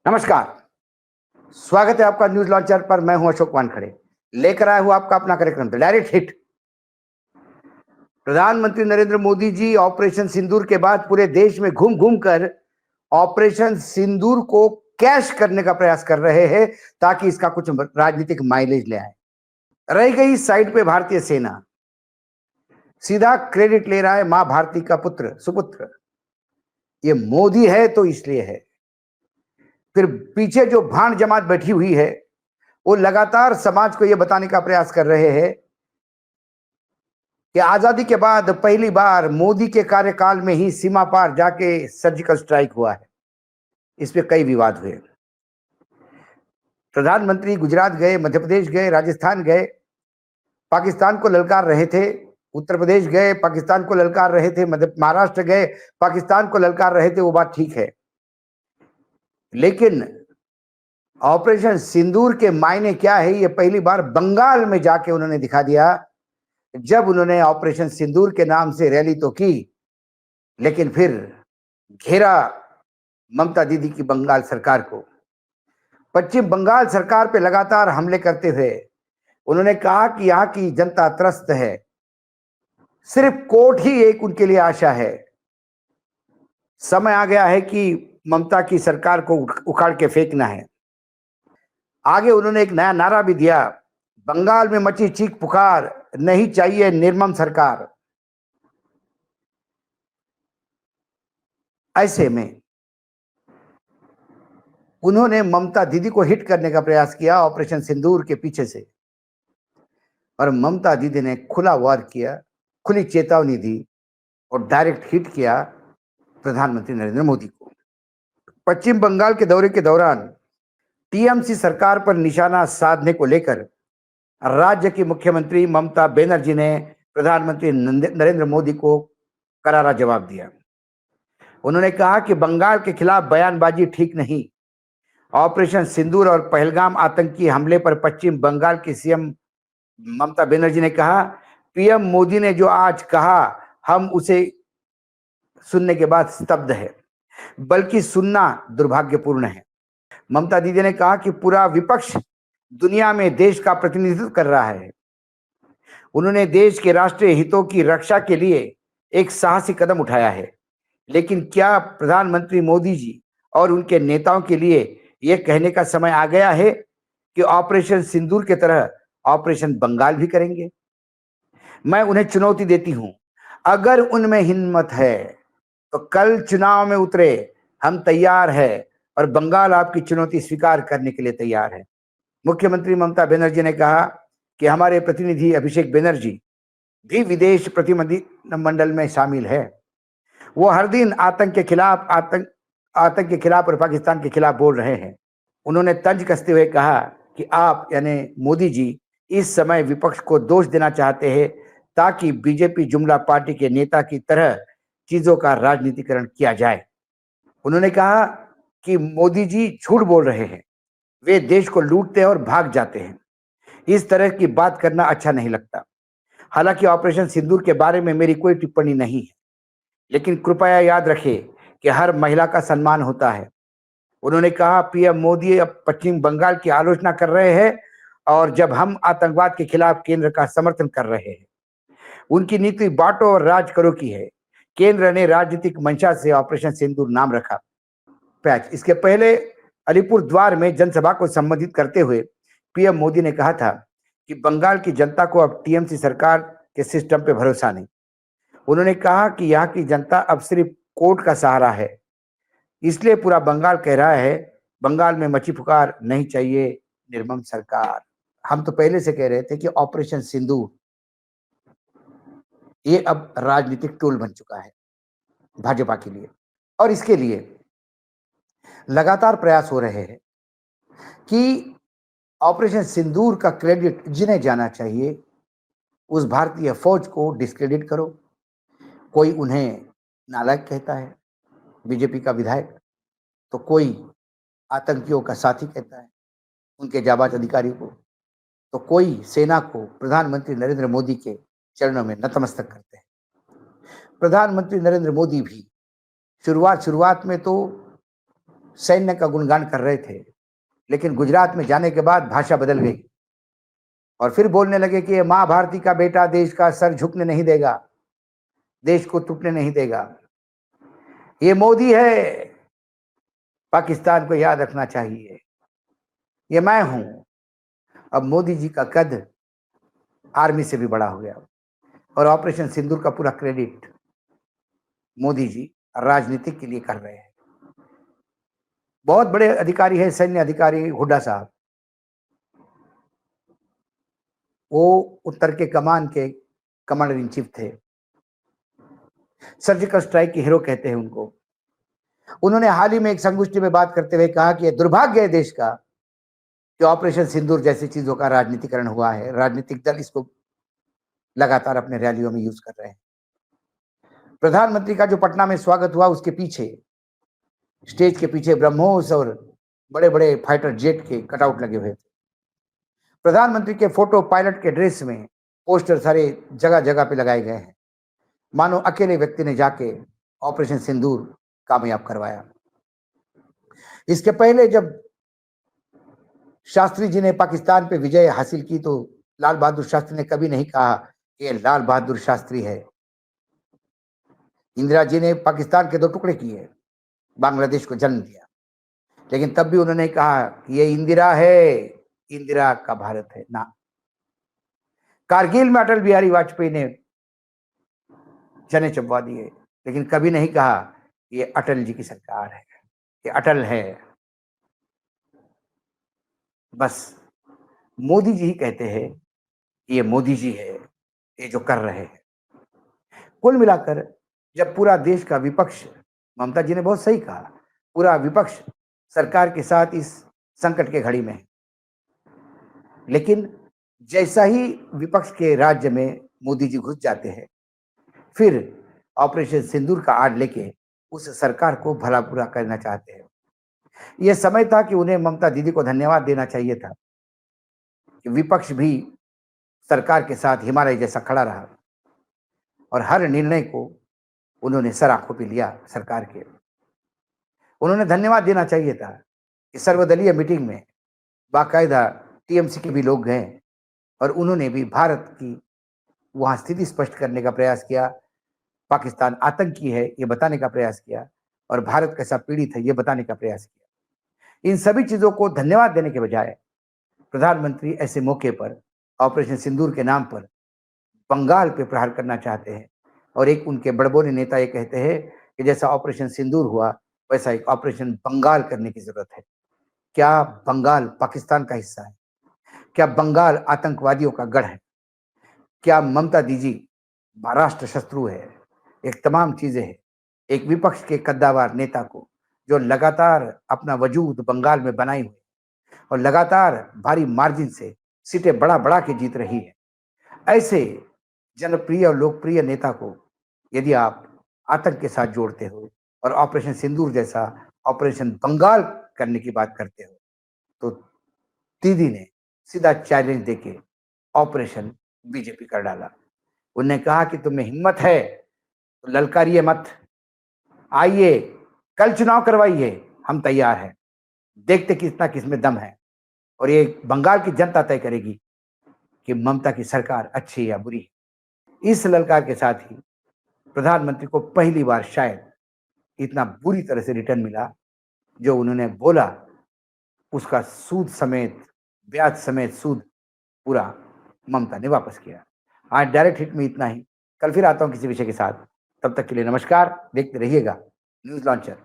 नमस्कार। स्वागत है आपका न्यूज लॉन्चर पर। मैं हूं अशोक वानखड़े, लेकर आया हूं आपका अपना कार्यक्रम डायरेक्ट हिट। प्रधानमंत्री नरेंद्र मोदी जी ऑपरेशन सिंदूर के बाद पूरे देश में घूम घूम कर ऑपरेशन सिंदूर को कैश करने का प्रयास कर रहे हैं ताकि इसका कुछ राजनीतिक माइलेज ले आए। रह गई साइड पे भारतीय सेना, सीधा क्रेडिट ले रहा है मां भारती का पुत्र सुपुत्र। ये मोदी है तो इसलिए है। फिर पीछे जो भाण जमात बैठी हुई है वो लगातार समाज को यह बताने का प्रयास कर रहे हैं कि आजादी के बाद पहली बार मोदी के कार्यकाल में ही सीमा पार जाके सर्जिकल स्ट्राइक हुआ है। इस पे कई विवाद हुए। प्रधानमंत्री गुजरात गए, मध्य प्रदेश गए, राजस्थान गए, पाकिस्तान को ललकार रहे थे। उत्तर प्रदेश गए, पाकिस्तान को ललकार रहे थे। महाराष्ट्र गए, पाकिस्तान को ललकार रहे थे। वो बात ठीक है, लेकिन ऑपरेशन सिंदूर के मायने क्या है ये पहली बार बंगाल में जाके उन्होंने दिखा दिया, जब उन्होंने ऑपरेशन सिंदूर के नाम से रैली तो की, लेकिन फिर घेरा ममता दीदी की बंगाल सरकार को। पश्चिम बंगाल सरकार पे लगातार हमले करते हुए उन्होंने कहा कि यहाँ की जनता त्रस्त है, सिर्फ कोर्ट ही एक उनके लिए आशा है। समय आ गया है कि ममता की सरकार को उखाड़ के फेंकना है। आगे उन्होंने एक नया नारा भी दिया, बंगाल में मची चीख पुकार, नहीं चाहिए निर्मम सरकार। ऐसे में उन्होंने ममता दीदी को हिट करने का प्रयास किया ऑपरेशन सिंदूर के पीछे से, और ममता दीदी ने खुला वार किया, खुली चेतावनी दी और डायरेक्ट हिट किया प्रधानमंत्री नरेंद्र मोदी को। पश्चिम बंगाल के दौरे के दौरान टीएमसी सरकार पर निशाना साधने को लेकर राज्य की मुख्यमंत्री ममता बनर्जी ने प्रधानमंत्री नरेंद्र मोदी को करारा जवाब दिया। उन्होंने कहा कि बंगाल के खिलाफ बयानबाजी ठीक नहीं। ऑपरेशन सिंदूर और पहलगाम आतंकी हमले पर पश्चिम बंगाल की सीएम ममता बनर्जी ने कहा, पीएम मोदी ने जो आज कहा हम उसे सुनने के बाद स्तब्ध है, बल्कि सुनना दुर्भाग्यपूर्ण है। ममता दीदी ने कहा कि पूरा विपक्ष दुनिया में देश का प्रतिनिधित्व कर रहा है। उन्होंने देश के राष्ट्रीय हितों की रक्षा के लिए एक साहसी कदम उठाया है, लेकिन क्या प्रधानमंत्री मोदी जी और उनके नेताओं के लिए यह कहने का समय आ गया है कि ऑपरेशन सिंदूर के तरह ऑपरेशन बंगाल भी करेंगे? मैं उन्हें चुनौती देती हूं, अगर उनमें हिम्मत है तो कल चुनाव में उतरे, हम तैयार है और बंगाल आपकी चुनौती स्वीकार करने के लिए तैयार है। मुख्यमंत्री ममता बनर्जी ने कहा कि हमारे प्रतिनिधि अभिषेक बनर्जी भी विदेश प्रतिनिधिमंडल में शामिल है। वो हर दिन आतंक के खिलाफ और पाकिस्तान के खिलाफ बोल रहे हैं। उन्होंने तंज कसते हुए कहा कि आप यानी मोदी जी इस समय विपक्ष को दोष देना चाहते हैं ताकि बीजेपी जुमला पार्टी के नेता की तरह चीजों का राजनीतिकरण किया जाए। उन्होंने कहा कि मोदी जी झूठ बोल रहे हैं, वे देश को लूटते हैं और भाग जाते हैं। इस तरह की बात करना अच्छा नहीं लगता। हालांकि ऑपरेशन सिंदूर के बारे में मेरी कोई टिप्पणी नहीं है, लेकिन कृपया याद रखें कि हर महिला का सम्मान होता है। उन्होंने कहा पीएम मोदी अब पश्चिम बंगाल की आलोचना कर रहे हैं और जब हम आतंकवाद के खिलाफ केंद्र का समर्थन कर रहे हैं। उनकी नीति बांटो और राज करो की है। केंद्र ने राजनीतिक मंशा से ऑपरेशन सिंदूर नाम रखा। पैच इसके पहले अलीपुर द्वार में जनसभा को संबोधित करते हुए पीएम मोदी ने कहा था कि बंगाल की जनता को अब टीएमसी सरकार के सिस्टम पे भरोसा नहीं। उन्होंने कहा कि यहाँ की जनता अब सिर्फ कोर्ट का सहारा है, इसलिए पूरा बंगाल कह रहा है बंगाल में मची पुकार, नहीं चाहिए निर्मम सरकार। हम तो पहले से कह रहे थे कि ऑपरेशन सिंदूर ये अब राजनीतिक टूल बन चुका है भाजपा के लिए, और इसके लिए लगातार प्रयास हो रहे हैं कि ऑपरेशन सिंदूर का क्रेडिट जिन्हें जाना चाहिए उस भारतीय फौज को डिस्क्रेडिट करो। कोई उन्हें नालायक कहता है, बीजेपी का विधायक, तो कोई आतंकियों का साथी कहता है उनके जाबाज अधिकारी को, तो कोई सेना को प्रधानमंत्री नरेंद्र मोदी के चरणों में नतमस्तक करते हैं। प्रधानमंत्री नरेंद्र मोदी भी शुरुआत में तो सैन्य का गुणगान कर रहे थे, लेकिन गुजरात में जाने के बाद भाषा बदल गई और फिर बोलने लगे कि ये मां भारती का बेटा देश का सर झुकने नहीं देगा, देश को टूटने नहीं देगा। ये मोदी है, पाकिस्तान को याद रखना चाहिए। ये मैं हूं। अब मोदी जी का कद आर्मी से भी बड़ा हो गया और ऑपरेशन सिंदूर का पूरा क्रेडिट मोदी जी राजनीतिक के लिए कर रहे हैं। बहुत बड़े अधिकारी है, सैन्य अधिकारी हुड्डा साहब, वो उत्तर के कमान के कमांडर इन चीफ थे, सर्जिकल स्ट्राइक के हीरो कहते हैं उनको। उन्होंने हाल ही में एक संगोष्ठी में बात करते हुए कहा कि यह दुर्भाग्य है देश का कि ऑपरेशन सिंदूर जैसी चीजों का राजनीतिकरण हुआ है। राजनीतिक दल इसको लगातार अपने रैलियों में यूज कर रहे हैं। प्रधानमंत्री का जो पटना में स्वागत हुआ, उसके पीछे, स्टेज के पीछे ब्रह्मोस और बड़े बड़े फाइटर जेट के कटआउट लगे हुए थे। प्रधानमंत्री के फोटो पायलट के ड्रेस में पोस्टर सारे जगह जगह पे लगाए गए हैं, मानो अकेले व्यक्ति ने जाके ऑपरेशन सिंदूर कामयाब करवाया। इसके पहले जब शास्त्री जी ने पाकिस्तान पे विजय हासिल की तो लाल बहादुर शास्त्री ने कभी नहीं कहा कि ये लाल बहादुर शास्त्री है। इंदिरा जी ने पाकिस्तान के दो टुकड़े किए, बांग्लादेश को जन्म दिया, लेकिन तब भी उन्होंने कहा कि ये इंदिरा है, इंदिरा का भारत है ना। कारगिल में अटल बिहारी वाजपेयी ने चने चबवा दिए, लेकिन कभी नहीं कहा ये अटल जी की सरकार है, ये अटल है। बस मोदी जी ही कहते हैं ये मोदी जी है, ये जो कर रहे हैं। कुल मिलाकर जब पूरा देश का विपक्ष, ममता जी ने बहुत सही कहा, पूरा विपक्ष सरकार के साथ इस संकट के घड़ी में है, लेकिन जैसा ही विपक्ष के राज्य में मोदी जी घुस जाते हैं, फिर ऑपरेशन सिंदूर का आड़ लेके उस सरकार को भला बुरा करना चाहते हैं। यह समय था कि उन्हें ममता दीदी को धन्यवाद देना चाहिए था कि विपक्ष भी सरकार के साथ हिमालय जैसा खड़ा रहा और हर निर्णय को उन्होंने सर आंखों पे लिया सरकार के। उन्होंने धन्यवाद देना चाहिए था कि सर्वदलीय मीटिंग में बाकायदा टीएमसी के भी लोग गए और उन्होंने भी भारत की वहां स्थिति स्पष्ट करने का प्रयास किया, पाकिस्तान आतंकी है ये बताने का प्रयास किया और भारत कैसा पीड़ित है ये बताने का प्रयास किया। इन सभी चीजों को धन्यवाद देने के बजाय प्रधानमंत्री ऐसे मौके पर ऑपरेशन सिंदूर के नाम पर बंगाल पे प्रहार करना चाहते हैं और एक उनके बड़बोले नेता ये कहते हैं कि जैसा ऑपरेशन सिंदूर हुआ वैसा एक ऑपरेशन बंगाल करने की जरूरत है। क्या बंगाल पाकिस्तान का हिस्सा है? क्या बंगाल आतंकवादियों का गढ़ है? क्या ममता दीदी महाराष्ट्र शत्रु है? एक तमाम चीजें हैं। एक विपक्ष के कद्दावर नेता को जो लगातार अपना वजूद बंगाल में बनाई हुई और लगातार भारी मार्जिन से सीटें बड़ा बड़ा के जीत रही है, ऐसे जनप्रिय और लोकप्रिय नेता को यदि आप आतंक के साथ जोड़ते हो और ऑपरेशन सिंदूर जैसा ऑपरेशन बंगाल करने की बात करते हो, तो दीदी ने सीधा चैलेंज देके ऑपरेशन बीजेपी कर डाला। उन्होंने कहा कि तुम्हें हिम्मत है तो ललकारिए मत, आइए कल चुनाव करवाइए, हम तैयार हैं, देखते कितना किसमें दम है और ये बंगाल की जनता तय करेगी कि ममता की सरकार अच्छी है या बुरी। इस ललकार के साथ ही प्रधानमंत्री को पहली बार शायद इतना बुरी तरह से रिटर्न मिला, जो उन्होंने बोला उसका सूद समेत, ब्याज समेत सूद पूरा ममता ने वापस किया। आज डायरेक्ट हिट में इतना ही, कल फिर आता हूं किसी विषय के साथ। तब तक के लिए नमस्कार, देखते रहिएगा न्यूज लॉन्चर।